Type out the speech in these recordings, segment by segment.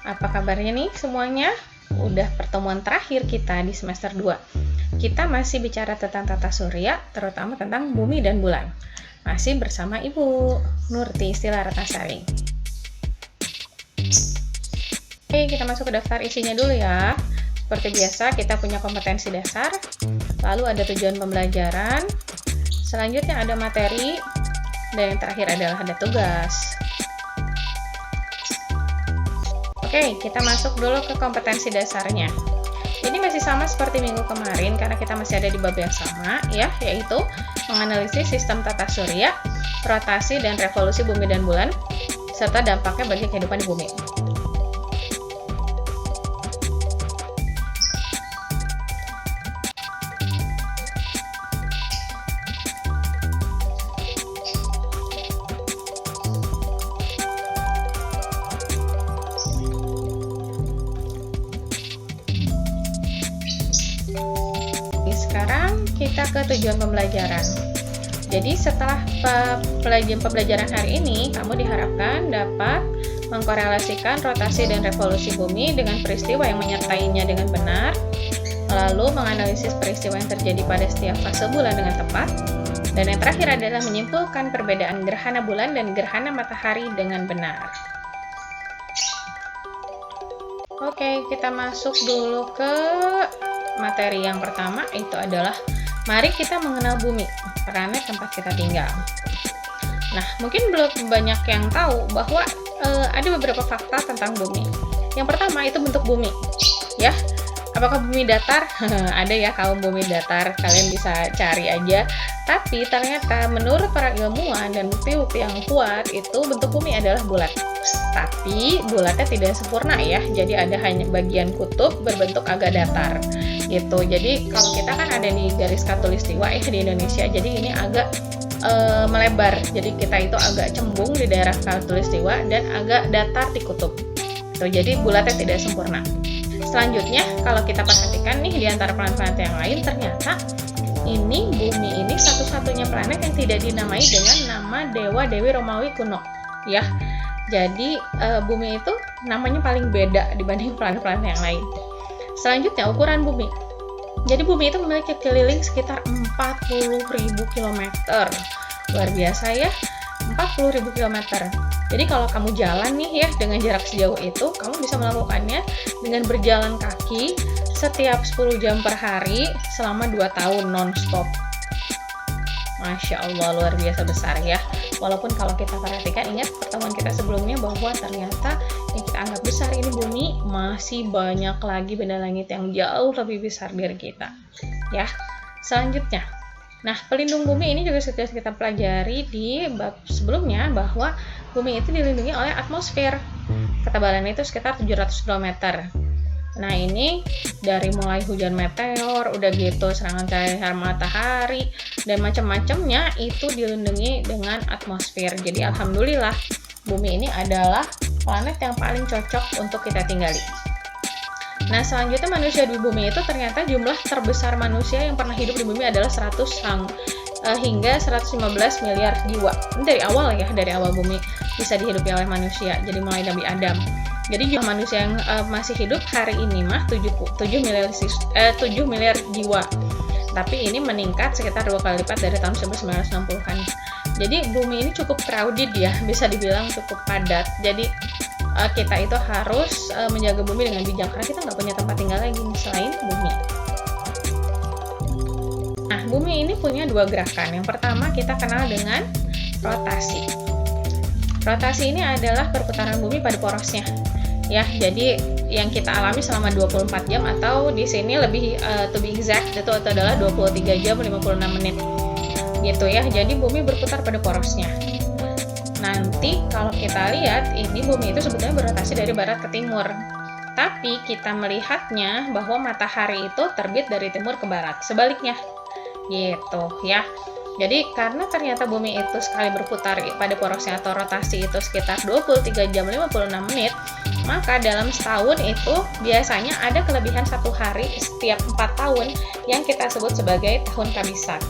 Apa kabarnya nih semuanya? Udah pertemuan terakhir kita di semester 2. Kita masih bicara tentang tata surya, terutama tentang bumi dan bulan. Masih bersama Ibu Nurti Stila Ratnasari. Oke, kita masuk ke daftar isinya dulu ya. Seperti biasa, kita punya kompetensi dasar, lalu ada tujuan pembelajaran, selanjutnya ada materi, dan yang terakhir adalah ada tugas. Oke, kita masuk dulu ke kompetensi dasarnya. Ini masih sama seperti minggu kemarin karena kita masih ada di bab yang sama ya, yaitu menganalisis sistem tata surya, rotasi dan revolusi bumi dan bulan, serta dampaknya bagi kehidupan di bumi. Sekarang kita ke tujuan pembelajaran. Jadi setelah pembelajaran hari ini, kamu diharapkan dapat mengkorelasikan rotasi dan revolusi bumi dengan peristiwa yang menyertainya dengan benar, lalu menganalisis peristiwa yang terjadi pada setiap fase bulan dengan tepat, dan yang terakhir adalah menyimpulkan perbedaan gerhana bulan dan gerhana matahari dengan benar. Oke, kita masuk dulu ke materi yang pertama, itu adalah mari kita mengenal bumi, planet tempat kita tinggal. Nah, mungkin belum banyak yang tahu bahwa ada beberapa fakta tentang bumi. Yang pertama itu bentuk bumi, ya. Apakah bumi datar? Ada ya kaum bumi datar, kalian bisa cari aja. Tapi ternyata menurut para ilmuwan dan bukti-bukti yang kuat itu bentuk bumi adalah bulat. Tapi bulatnya tidak sempurna ya, jadi ada hanya bagian kutub berbentuk agak datar gitu. Jadi kalau kita kan ada di garis khatulistiwa di Indonesia, jadi ini agak melebar, jadi kita itu agak cembung di daerah khatulistiwa dan agak datar di kutub gitu. Jadi bulatnya tidak sempurna. Selanjutnya kalau kita perhatikan nih di antara planet-planet yang lain, ternyata ini bumi ini satu-satunya planet yang tidak dinamai dengan nama dewa dewi Romawi kuno ya. Jadi bumi itu namanya paling beda dibanding planet-planet yang lain. Selanjutnya ukuran bumi. Jadi bumi itu memiliki keliling sekitar 40.000 km. Luar biasa ya, 40.000 km. Jadi kalau kamu jalan nih ya dengan jarak sejauh itu, kamu bisa melakukannya dengan berjalan kaki setiap 10 jam per hari selama 2 tahun non-stop. Masya Allah, luar biasa besar ya. Walaupun kalau kita perhatikan, ingat pertemuan kita sebelumnya bahwa ternyata yang kita anggap besar ini bumi, masih banyak lagi benda langit yang jauh lebih besar dari kita ya. Selanjutnya, nah pelindung bumi ini juga sudah kita pelajari di bab sebelumnya bahwa bumi itu dilindungi oleh atmosfer. Ketebalannya itu sekitar 700 km. Nah ini dari mulai hujan meteor, udah gitu serangan cahaya matahari dan macam-macamnya itu dilindungi dengan atmosfer. Jadi alhamdulillah bumi ini adalah planet yang paling cocok untuk kita tinggali. Nah selanjutnya manusia di bumi itu ternyata jumlah terbesar manusia yang pernah hidup di bumi adalah 100 hingga 115 miliar jiwa. Ini dari awal ya, dari awal bumi bisa dihidupi oleh manusia. Jadi mulai Nabi Adam. Jadi jumlah manusia yang masih hidup hari ini mah 7 miliar jiwa. Tapi ini meningkat sekitar 2 kali lipat dari tahun 1960-an. Jadi bumi ini cukup crowded ya, bisa dibilang cukup padat. Jadi kita itu harus menjaga bumi dengan bijak karena kita nggak punya tempat tinggal lagi selain bumi. Nah, bumi ini punya 2 gerakan. Yang pertama kita kenal dengan rotasi. Rotasi ini adalah perputaran bumi pada porosnya. Ya, jadi yang kita alami selama 24 jam atau di sini lebih to be exact itu adalah 23 jam 56 menit. Gitu ya. Jadi bumi berputar pada porosnya. Nanti kalau kita lihat ini bumi itu sebetulnya berotasi dari barat ke timur. Tapi kita melihatnya bahwa matahari itu terbit dari timur ke barat. Sebaliknya. Gitu ya. Jadi karena ternyata bumi itu sekali berputar pada porosnya atau rotasi itu sekitar 23 jam 56 menit, maka dalam setahun itu biasanya ada kelebihan 1 hari setiap 4 tahun yang kita sebut sebagai tahun kabisat.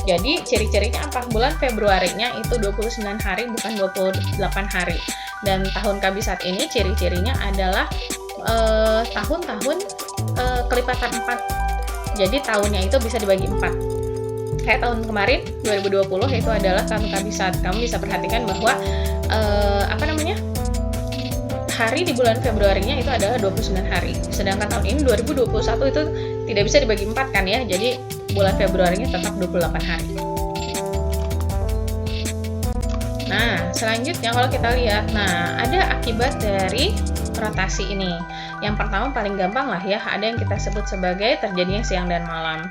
Jadi ciri-cirinya apa? Bulan Februarinya itu 29 hari bukan 28 hari. Dan tahun kabisat ini ciri-cirinya adalah tahun-tahun kelipatan 4. Jadi tahunnya itu bisa dibagi 4. Kayak tahun kemarin 2020 itu adalah tahun kabisat. Kamu bisa perhatikan bahwa hari di bulan Februarinya itu adalah 29 hari. Sedangkan tahun ini 2021 itu tidak bisa dibagi 4 kan ya. Jadi bulan Februarinya tetap 28 hari. Nah, selanjutnya kalau kita lihat, ada akibat dari rotasi ini. Yang pertama paling gampang lah ya, ada yang kita sebut sebagai terjadinya siang dan malam.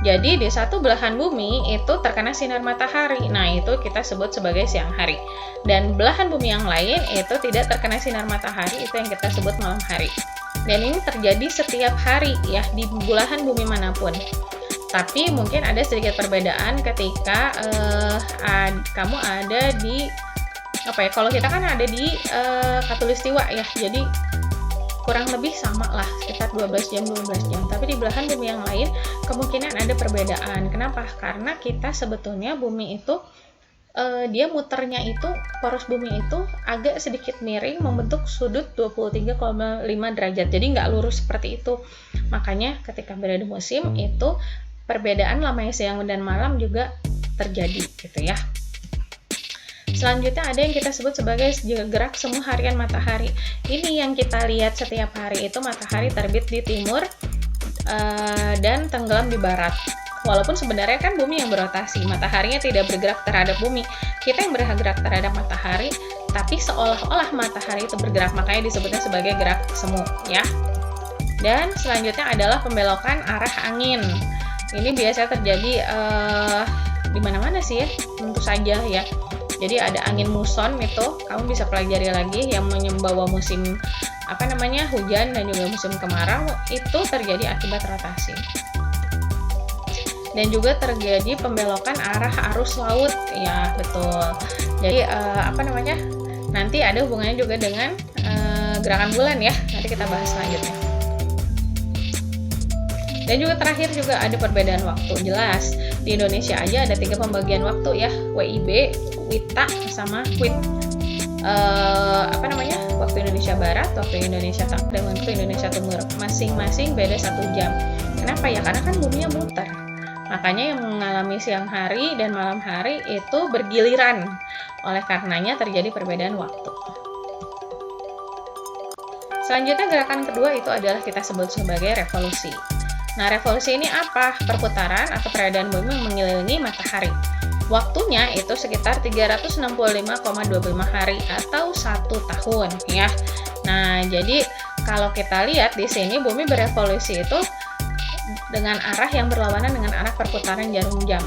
Jadi di satu belahan bumi itu terkena sinar matahari. Nah, itu kita sebut sebagai siang hari. Dan belahan bumi yang lain itu tidak terkena sinar matahari, itu yang kita sebut malam hari. Dan ini terjadi setiap hari ya di belahan bumi manapun. Tapi mungkin ada sedikit perbedaan ketika kamu ada di kalau kita kan ada di Khatulistiwa ya. Jadi kurang lebih sama lah, sekitar 12 jam. Tapi di belahan bumi yang lain kemungkinan ada perbedaan. Kenapa? Karena kita sebetulnya bumi itu dia muternya itu, poros bumi itu agak sedikit miring membentuk sudut 23,5 derajat. Jadi nggak lurus seperti itu. Makanya ketika berada musim itu perbedaan lamanya siang dan malam juga terjadi gitu ya. Selanjutnya ada yang kita sebut sebagai gerak semu harian matahari. Ini yang kita lihat setiap hari itu matahari terbit di timur dan tenggelam di barat. Walaupun sebenarnya kan bumi yang berotasi, mataharinya tidak bergerak terhadap bumi. Kita yang bergerak terhadap matahari, tapi seolah-olah matahari itu bergerak, makanya disebutnya sebagai gerak semu ya. Dan selanjutnya adalah pembelokan arah angin. Ini biasa terjadi di mana-mana sih ya, tentu saja ya. Jadi ada angin muson itu, kamu bisa pelajari lagi yang membawa musim hujan dan juga musim kemarau, itu terjadi akibat rotasi. Dan juga terjadi pembelokan arah arus laut, ya betul. Jadi nanti ada hubungannya juga dengan gerakan bulan ya. Nanti kita bahas selanjutnya. Dan juga terakhir juga ada perbedaan waktu. Jelas di Indonesia aja ada 3 pembagian waktu ya, WIB, WITA, sama WIT. Waktu Indonesia Barat, waktu Indonesia Tengah, dan waktu Indonesia Timur. Masing-masing beda 1 jam. Kenapa ya? Karena kan buminya muter. Makanya yang mengalami siang hari dan malam hari itu bergiliran. Oleh karenanya terjadi perbedaan waktu. Selanjutnya gerakan kedua itu adalah kita sebut sebagai revolusi. Nah, revolusi ini apa? Perputaran atau peredaran bumi mengelilingi matahari. Waktunya itu sekitar 365,25 hari atau 1 tahun ya. Nah, jadi kalau kita lihat di sini bumi berevolusi itu dengan arah yang berlawanan dengan arah perputaran jarum jam.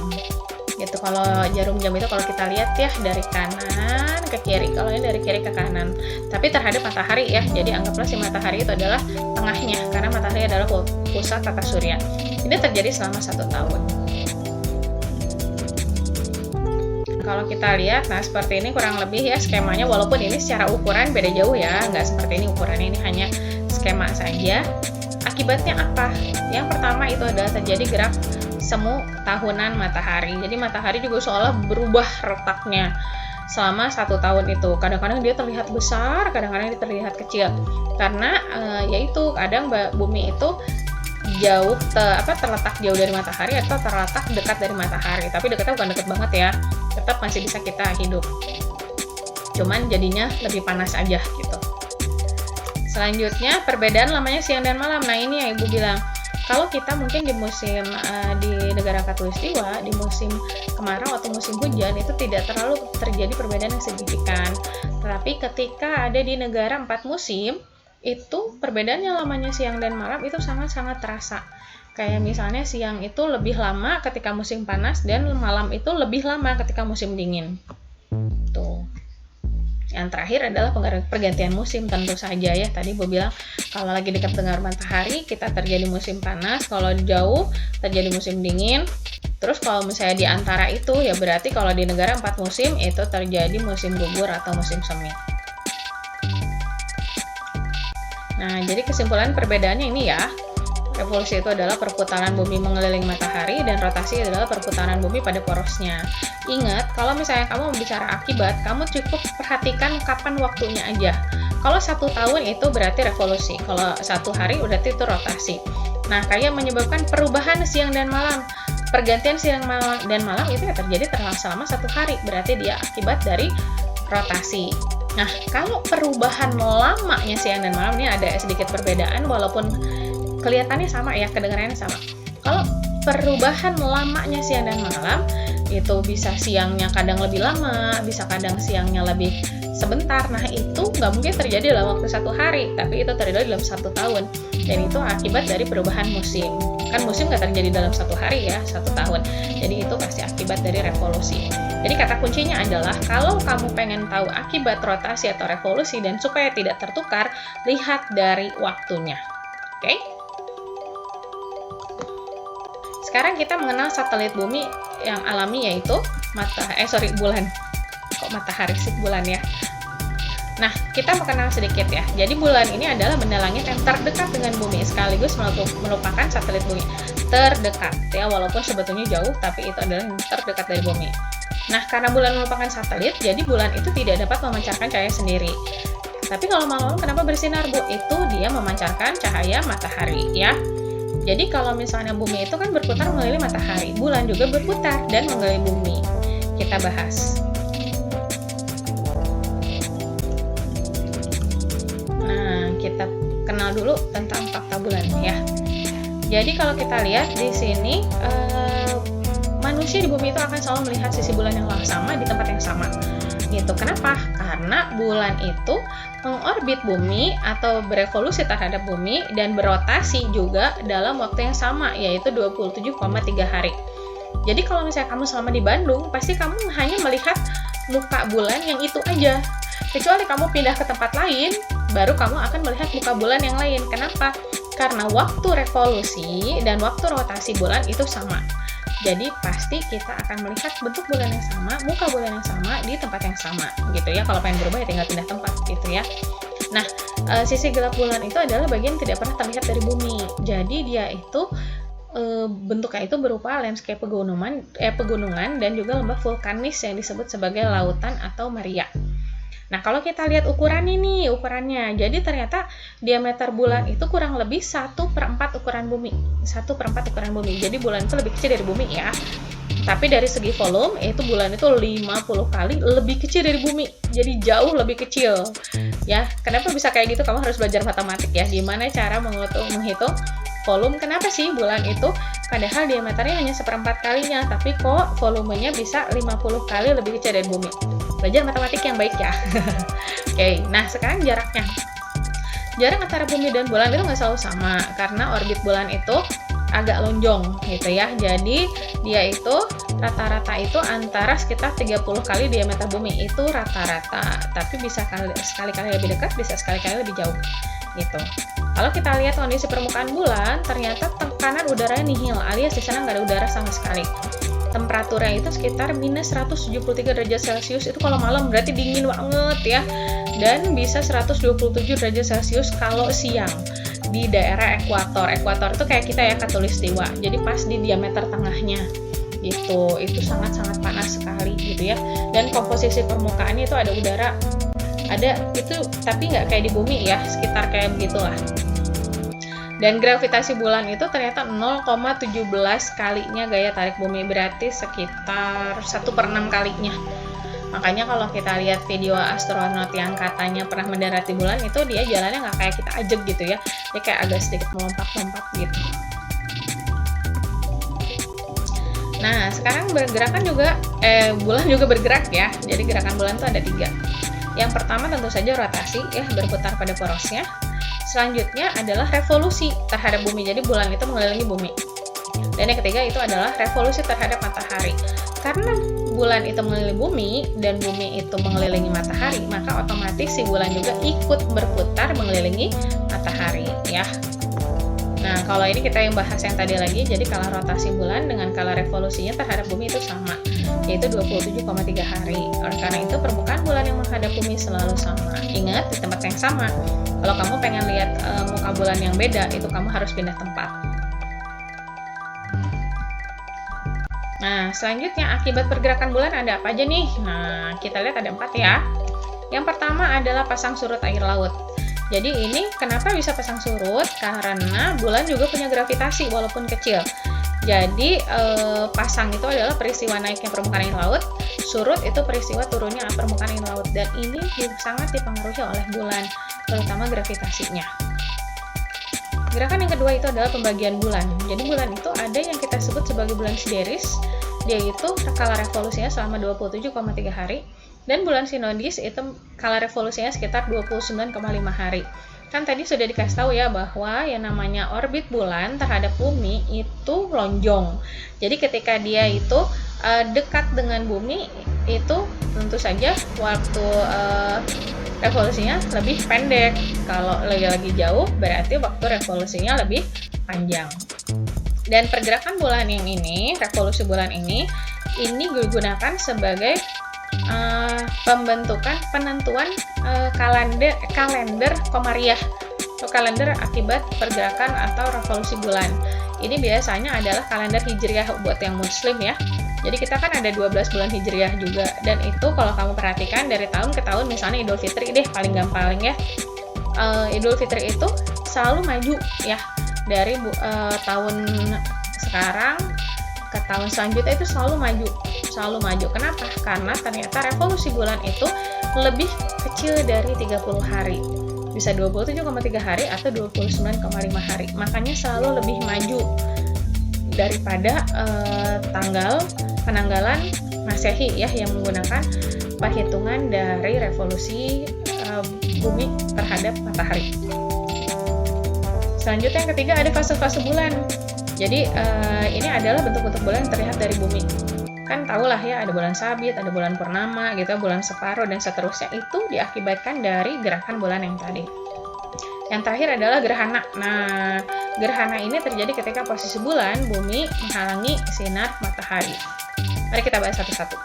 Gitu. Kalau jarum jam itu kalau kita lihat ya dari kanan ke kiri, kalau ini dari kiri ke kanan. Tapi terhadap matahari ya. Jadi anggaplah si matahari itu adalah tengahnya karena matahari adalah pusat tata surya. Ini terjadi selama 1 tahun. Kalau kita lihat, nah seperti ini kurang lebih ya skemanya, walaupun ini secara ukuran beda jauh ya, nggak seperti ini ukurannya, ini hanya skema saja. Akibatnya apa? Yang pertama itu adalah terjadi gerak semu tahunan matahari. Jadi matahari juga seolah berubah retaknya selama 1 tahun itu. Kadang-kadang dia terlihat besar, kadang-kadang dia terlihat kecil. Karena yaitu kadang bumi itu jauh terletak jauh dari matahari atau terletak dekat dari matahari. Tapi dekatnya bukan dekat banget ya. Tetap masih bisa kita hidup. Cuman jadinya lebih panas aja gitu. Selanjutnya perbedaan lamanya siang dan malam. Nah, ini yang Ibu bilang. Kalau kita mungkin di musim di negara Khatulistiwa, di musim kemarau atau musim hujan itu tidak terlalu terjadi perbedaan yang signifikan. Tetapi ketika ada di negara 4 musim, itu perbedaan yang lamanya siang dan malam itu sangat-sangat terasa. Kayak misalnya siang itu lebih lama ketika musim panas dan malam itu lebih lama ketika musim dingin. Tuh. Yang terakhir adalah pergantian musim, tentu saja ya. Tadi Bu bilang kalau lagi dekat dengan matahari kita terjadi musim panas, kalau jauh terjadi musim dingin. Terus kalau misalnya di antara itu ya berarti kalau di negara 4 musim itu terjadi musim gugur atau musim semi. Nah, jadi kesimpulan perbedaannya ini ya. Revolusi itu adalah perputaran bumi mengelilingi matahari, dan rotasi adalah perputaran bumi pada porosnya. Ingat, kalau misalnya kamu bicara akibat, kamu cukup perhatikan kapan waktunya aja. Kalau 1 tahun itu berarti revolusi, kalau 1 hari berarti itu rotasi. Nah, kayak menyebabkan perubahan siang dan malam. Pergantian siang dan malam itu ya terjadi selama 1 hari, berarti dia akibat dari rotasi. Nah, kalau perubahan lamanya siang dan malam ini ada sedikit perbedaan, walaupun kelihatannya sama ya, kedengarannya sama. Kalau perubahan lamanya siang dan malam, itu bisa siangnya kadang lebih lama, bisa kadang siangnya lebih sebentar. Nah, itu nggak mungkin terjadi dalam waktu 1 hari, tapi itu terjadi dalam 1 tahun. Dan itu akibat dari perubahan musim. Kan musim nggak terjadi dalam 1 hari ya, 1 tahun. Jadi itu pasti akibat dari revolusi. Jadi kata kuncinya adalah, kalau kamu pengen tahu akibat rotasi atau revolusi dan supaya tidak tertukar, lihat dari waktunya. Oke? Sekarang kita mengenal satelit bumi yang alami, yaitu bulan. Kok matahari sih, bulan ya. Nah, kita mengenal sedikit ya. Jadi bulan ini adalah benda langit yang terdekat dengan bumi, sekaligus merupakan satelit bumi terdekat ya, walaupun sebetulnya jauh, tapi itu adalah yang terdekat dari bumi. Nah, karena bulan merupakan satelit, jadi bulan itu tidak dapat memancarkan cahaya sendiri. Tapi kalau malam kenapa bersinar, Bu? Itu dia memancarkan cahaya matahari ya. Jadi kalau misalnya bumi itu kan berputar mengelilingi matahari, bulan juga berputar dan mengelilingi bumi. Kita bahas. Nah, kita kenal dulu tentang fakta bulan ya. Jadi kalau kita lihat di sini, manusia di bumi itu akan selalu melihat sisi bulan yang sama di tempat yang sama. Gitu. Kenapa? Karena bulan itu mengorbit bumi atau berevolusi terhadap bumi dan berotasi juga dalam waktu yang sama, yaitu 27,3 hari. Jadi kalau misalnya kamu selama di Bandung, pasti kamu hanya melihat muka bulan yang itu aja. Kecuali kamu pindah ke tempat lain, baru kamu akan melihat muka bulan yang lain. Kenapa? Karena waktu revolusi dan waktu rotasi bulan itu sama. Jadi pasti kita akan melihat bentuk bulan yang sama, muka bulan yang sama di tempat yang sama, gitu ya. Kalau pengen berubah ya tinggal pindah tempat, gitu ya. Nah, sisi gelap bulan itu adalah bagian tidak pernah terlihat dari bumi. Jadi dia itu bentuknya itu berupa landscape pegunungan dan juga lembah vulkanis yang disebut sebagai lautan atau maria. Nah, kalau kita lihat ukurannya, jadi ternyata diameter bulan itu kurang lebih 1/4 ukuran bumi. 1/4 ukuran bumi. Jadi bulan itu lebih kecil dari bumi ya. Tapi dari segi volume, itu bulan itu 50 kali lebih kecil dari bumi. Jadi jauh lebih kecil. Ya, kenapa bisa kayak gitu? Kamu harus belajar matematik ya. Gimana cara menghitung volume? Kenapa sih bulan itu padahal diameternya hanya 1/4 kalinya, tapi kok volumenya bisa 50 kali lebih kecil dari bumi? Belajar matematik yang baik ya. Oke, nah sekarang jaraknya. Jarak antara bumi dan bulan itu nggak selalu sama, karena orbit bulan itu agak lonjong gitu ya. Jadi dia itu rata-rata itu antara sekitar 30 kali diameter bumi, itu rata-rata. Tapi bisa sekali-kali lebih dekat, bisa sekali-kali lebih jauh gitu. Kalau kita lihat kondisi permukaan bulan, ternyata tekanan udaranya nihil, alias di sana nggak ada udara sama sekali. Temperaturnya itu sekitar minus 173 derajat Celcius, itu kalau malam berarti dingin banget ya. Dan bisa 127 derajat Celcius kalau siang di daerah ekuator. Ekuator itu kayak kita ya, khatulistiwa. Jadi pas di diameter tengahnya gitu. Itu sangat-sangat panas sekali gitu ya. Dan komposisi permukaannya itu ada udara. Ada itu, tapi nggak kayak di bumi ya, sekitar kayak begitulah. Dan gravitasi bulan itu ternyata 0,17 kalinya gaya tarik bumi, berarti sekitar 1/6 kalinya. Makanya kalau kita lihat video astronot yang katanya pernah mendarat di bulan, itu dia jalannya nggak kayak kita ajeg gitu ya. Dia kayak agak sedikit melompat-lompat gitu. Nah, sekarang bergerakan juga, bulan juga bergerak ya. Jadi gerakan bulan itu ada 3. Yang pertama tentu saja rotasi ya, berputar pada porosnya. Selanjutnya adalah revolusi terhadap bumi, jadi bulan itu mengelilingi bumi. Dan yang ketiga itu adalah revolusi terhadap matahari. Karena bulan itu mengelilingi bumi dan bumi itu mengelilingi matahari, maka otomatis si bulan juga ikut berputar mengelilingi matahari ya. Nah, kalau ini kita yang bahas yang tadi lagi, jadi kala rotasi bulan dengan kala revolusinya terhadap bumi itu sama. yaitu 27,3 hari. Oleh karena itu, permukaan bulan yang menghadap bumi selalu sama. Ingat, di tempat yang sama. Kalau kamu pengen lihat muka bulan yang beda, itu kamu harus pindah tempat. Nah, selanjutnya akibat pergerakan bulan ada apa aja nih? Nah, kita lihat ada 4 ya. Yang pertama adalah pasang surut air laut. Jadi ini kenapa bisa pasang surut? Karena bulan juga punya gravitasi walaupun kecil. Jadi pasang itu adalah peristiwa naiknya permukaan air laut, surut itu peristiwa turunnya permukaan air laut. Dan ini sangat dipengaruhi oleh bulan, terutama gravitasinya. Gerakan yang kedua itu adalah pembagian bulan. Jadi bulan itu ada yang kita sebut sebagai bulan sideris, dia itu skala revolusinya selama 27,3 hari, dan bulan sinodis itu skala revolusinya sekitar 29,5 hari. Kan tadi sudah dikasih tahu ya bahwa yang namanya orbit bulan terhadap bumi itu lonjong. Jadi ketika dia itu dekat dengan bumi, itu tentu saja waktu revolusinya lebih pendek. Kalau lagi jauh, berarti waktu revolusinya lebih panjang. Dan pergerakan bulan yang ini, revolusi bulan ini digunakan sebagai penentuan kalender komariah atau kalender akibat pergerakan atau revolusi bulan. Ini biasanya adalah kalender hijriah buat yang muslim ya. Jadi kita kan ada 12 bulan hijriah juga, dan itu kalau kamu perhatikan dari tahun ke tahun, misalnya Idul Fitri deh paling gampang ya. Idul Fitri itu selalu maju ya, dari tahun sekarang ke tahun selanjutnya itu selalu maju. Kenapa? Karena ternyata revolusi bulan itu lebih kecil dari 30 hari. Bisa 27,3 hari atau 29,5 hari. Makanya selalu lebih maju daripada tanggal penanggalan Masehi ya, yang menggunakan perhitungan dari revolusi bumi terhadap matahari. Selanjutnya yang ketiga ada fase-fase bulan. Jadi ini adalah bentuk-bentuk bulan yang terlihat dari bumi. Kan tahulah ya, ada bulan sabit, ada bulan purnama gitu, bulan separuh dan seterusnya, itu diakibatkan dari gerakan bulan yang tadi. Yang terakhir adalah gerhana. Nah, gerhana ini terjadi ketika posisi bulan, bumi menghalangi sinar matahari. Mari kita bahas satu-satu.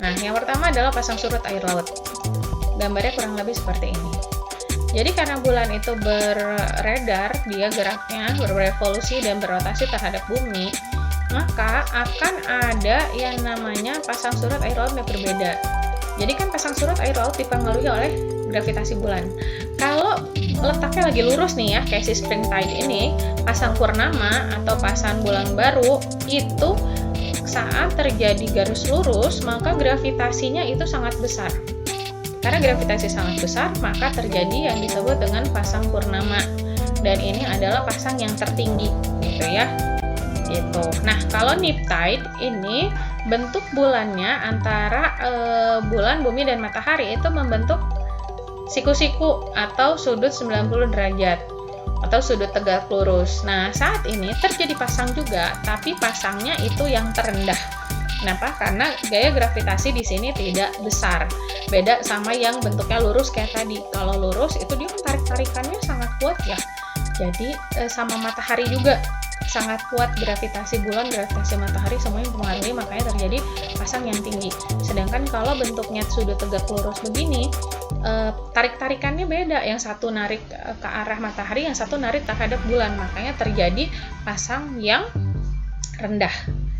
Nah, yang pertama adalah pasang surut air laut. Gambarnya kurang lebih seperti ini. Jadi karena bulan itu beredar, dia geraknya berevolusi dan berotasi terhadap bumi, maka akan ada yang namanya pasang surut air laut yang berbeda. Jadi kan pasang surut air laut dipengaruhi oleh gravitasi bulan. Kalau letaknya lagi lurus nih ya, kayak si spring tide ini, pasang purnama atau pasang bulan baru, itu saat terjadi garis lurus, maka gravitasinya itu sangat besar. Karena gravitasi sangat besar, maka terjadi yang disebut dengan pasang purnama. Dan ini adalah pasang yang tertinggi, gitu ya. Gitu. Nah, kalau neap tide ini bentuk bulannya antara bulan, bumi, dan matahari itu membentuk siku-siku atau sudut 90 derajat atau sudut tegak lurus. Nah, saat ini terjadi pasang juga, tapi pasangnya itu yang terendah. Kenapa? Karena gaya gravitasi di sini tidak besar. Beda sama yang bentuknya lurus kayak tadi. Kalau lurus itu dia tarik-tarikannya sangat kuat ya. Jadi sama matahari juga sangat kuat gravitasi bulan, gravitasi matahari semuanya mempengaruhi, makanya terjadi pasang yang tinggi. Sedangkan kalau bentuknya sudut tegak lurus begini, tarik-tarikannya beda. Yang satu narik ke arah matahari, yang satu narik terhadap bulan. Makanya terjadi pasang yang rendah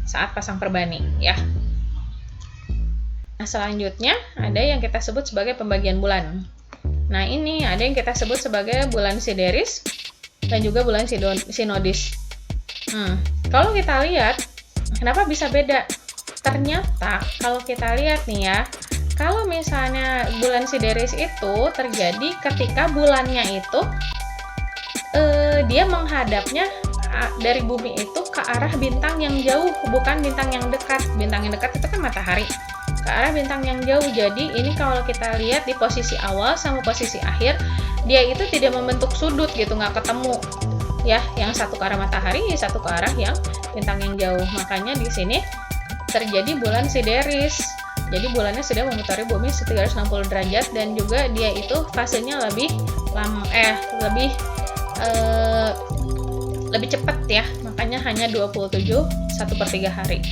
saat pasang perbani ya. Nah, selanjutnya ada yang kita sebut sebagai pembagian bulan. Nah, ini ada yang kita sebut sebagai bulan sideris dan juga bulan sinodis. Kalau kita lihat, kenapa bisa beda? Ternyata kalau kita lihat nih ya, kalau misalnya bulan sideris itu terjadi ketika bulannya itu dia menghadapnya dari bumi itu ke arah bintang yang jauh, bukan bintang yang dekat. Bintang yang dekat itu kan matahari, ke arah bintang yang jauh. Jadi ini kalau kita lihat di posisi awal sama posisi akhir, dia itu tidak membentuk sudut gitu, nggak ketemu ya, yang satu ke arah matahari, satu ke arah yang bintang yang jauh. Makanya di sini terjadi bulan sideris. Jadi bulannya sudah memutari bumi 360 derajat, dan juga dia itu fasenya lebih cepat ya. makanya hanya 27 1/3 hari.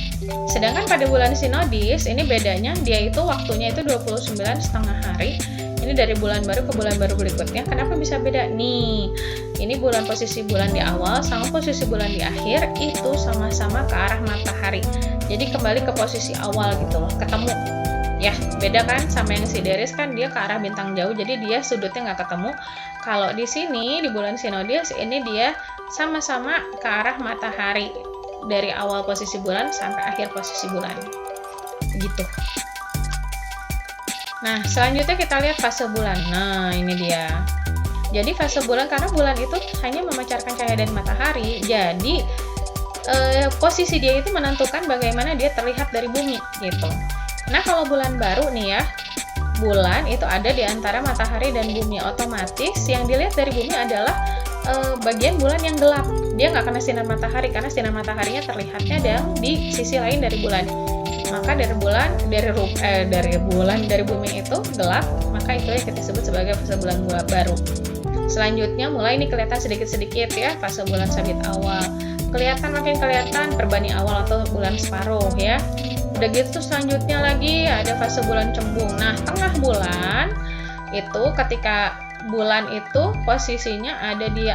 Sedangkan pada bulan sinodis ini bedanya, dia itu waktunya itu 29,5 hari. Ini dari bulan baru ke bulan baru berikutnya. Kenapa bisa beda? Nih, ini posisi bulan di awal sama posisi bulan di akhir itu sama-sama ke arah matahari. Jadi kembali ke posisi awal gitu loh, ketemu. Ya, beda kan sama yang sideris kan dia ke arah bintang jauh, jadi dia sudutnya nggak ketemu. Kalau di sini di bulan sinodis ini dia sama-sama ke arah matahari dari awal posisi bulan sampai akhir posisi bulan. Gitu. Nah, selanjutnya kita lihat fase bulan. Nah, ini dia. Jadi fase bulan, karena bulan itu hanya memancarkan cahaya dari matahari, jadi posisi dia itu menentukan bagaimana dia terlihat dari bumi gitu. Nah, kalau bulan baru nih ya, bulan itu ada di antara matahari dan bumi, otomatis yang dilihat dari bumi adalah bagian bulan yang gelap. Dia nggak kena sinar matahari karena sinar mataharinya terlihatnya di sisi lain dari bulan. Maka dari bumi itu gelap, maka itu yang kita sebut sebagai fase bulan baru. Selanjutnya mulai ini kelihatan sedikit-sedikit ya, fase bulan sabit awal. Makin kelihatan perbani awal atau bulan separuh ya. Udah gitu selanjutnya lagi ada fase bulan cembung. Nah, tengah bulan itu ketika bulan itu posisinya ada di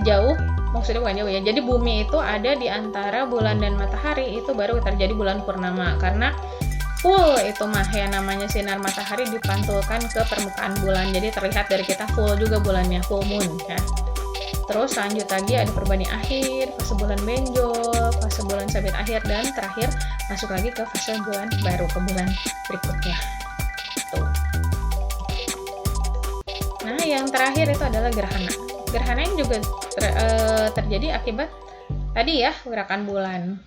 jauh, maksudnya bukan jauh ya. Jadi bumi itu ada di antara bulan dan matahari, itu baru terjadi bulan purnama. Karena full itu mah ya, namanya sinar matahari dipantulkan ke permukaan bulan. Jadi terlihat dari kita full juga bulannya, full moon ya. Terus lanjut lagi ada perbani akhir, fase bulan benjol, fase bulan sabit akhir, dan terakhir masuk lagi ke fase bulan baru, ke bulan berikutnya. Tuh. Nah, yang terakhir itu adalah gerhana. Gerhana ini juga terjadi akibat tadi ya, gerakan bulan.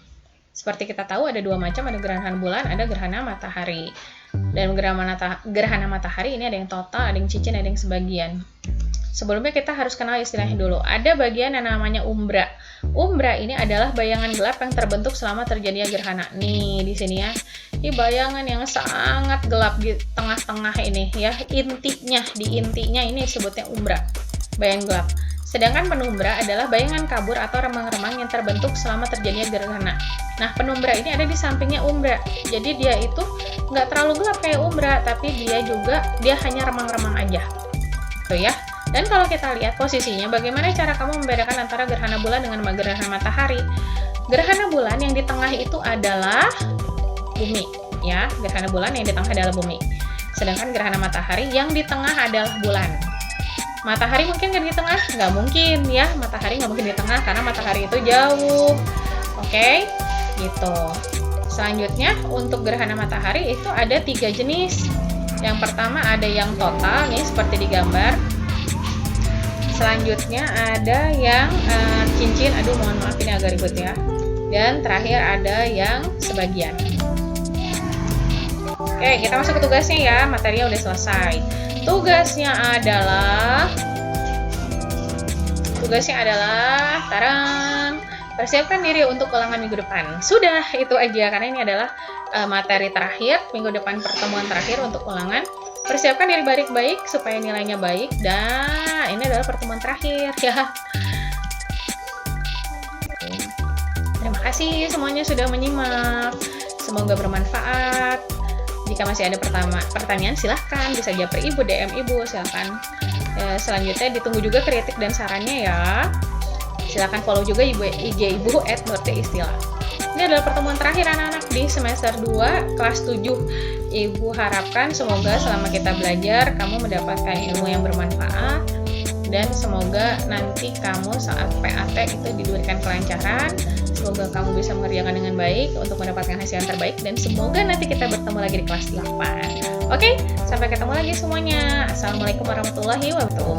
Seperti kita tahu ada dua macam, ada gerhana bulan, ada gerhana matahari. Dan gerhana matahari ini ada yang total, ada yang cincin, ada yang sebagian. Sebelumnya kita harus kenal istilahnya dulu. Ada bagian yang namanya umbra. Umbra ini adalah bayangan gelap yang terbentuk selama terjadinya gerhana. Nih, di sini ya. Ini bayangan yang sangat gelap di tengah-tengah ini ya. Di intinya ini sebutnya umbra. Bayangan gelap. Sedangkan penumbra adalah bayangan kabur atau remang-remang yang terbentuk selama terjadinya gerhana. Nah, penumbra ini ada di sampingnya umbra. Jadi dia itu nggak terlalu gelap kayak umbra, tapi dia hanya remang-remang aja. Tuh ya. Dan kalau kita lihat posisinya, bagaimana cara kamu membedakan antara gerhana bulan dengan gerhana matahari? Gerhana bulan yang di tengah itu adalah bumi, ya. Gerhana bulan yang di tengah adalah bumi. Sedangkan gerhana matahari yang di tengah adalah bulan. Matahari mungkin nggak di tengah? Nggak mungkin, ya. Matahari nggak mungkin di tengah karena matahari itu jauh. Oke, gitu. Selanjutnya, untuk gerhana matahari itu ada 3 jenis. Yang pertama ada yang total, nih seperti di gambar. Selanjutnya ada yang cincin, mohon maaf ini agak ribet ya. Dan terakhir ada yang sebagian. Oke, kita masuk ke tugasnya ya, materinya udah selesai. Tugasnya adalah tarang, persiapkan diri untuk ulangan minggu depan. Sudah, itu aja, karena ini adalah materi terakhir, minggu depan pertemuan terakhir untuk ulangan. Persiapkan diri baik-baik supaya nilainya baik, dan ini adalah pertemuan terakhir ya. Terima kasih semuanya sudah menyimak. Semoga bermanfaat. Jika masih ada pertanyaan silahkan bisa japri ibu, DM ibu, silahkan. Selanjutnya ditunggu juga kritik dan sarannya ya. Silahkan follow juga IG ibu @nurtiistilah. Ini adalah pertemuan terakhir anak-anak di semester 2 kelas 7. Ibu harapkan semoga selama kita belajar kamu mendapatkan ilmu yang bermanfaat, dan semoga nanti kamu saat PAT itu diberikan kelancaran. Semoga kamu bisa mengerjakan dengan baik untuk mendapatkan hasil yang terbaik, dan semoga nanti kita bertemu lagi di kelas 8. Oke, sampai ketemu lagi semuanya. Assalamualaikum warahmatullahi wabarakatuh.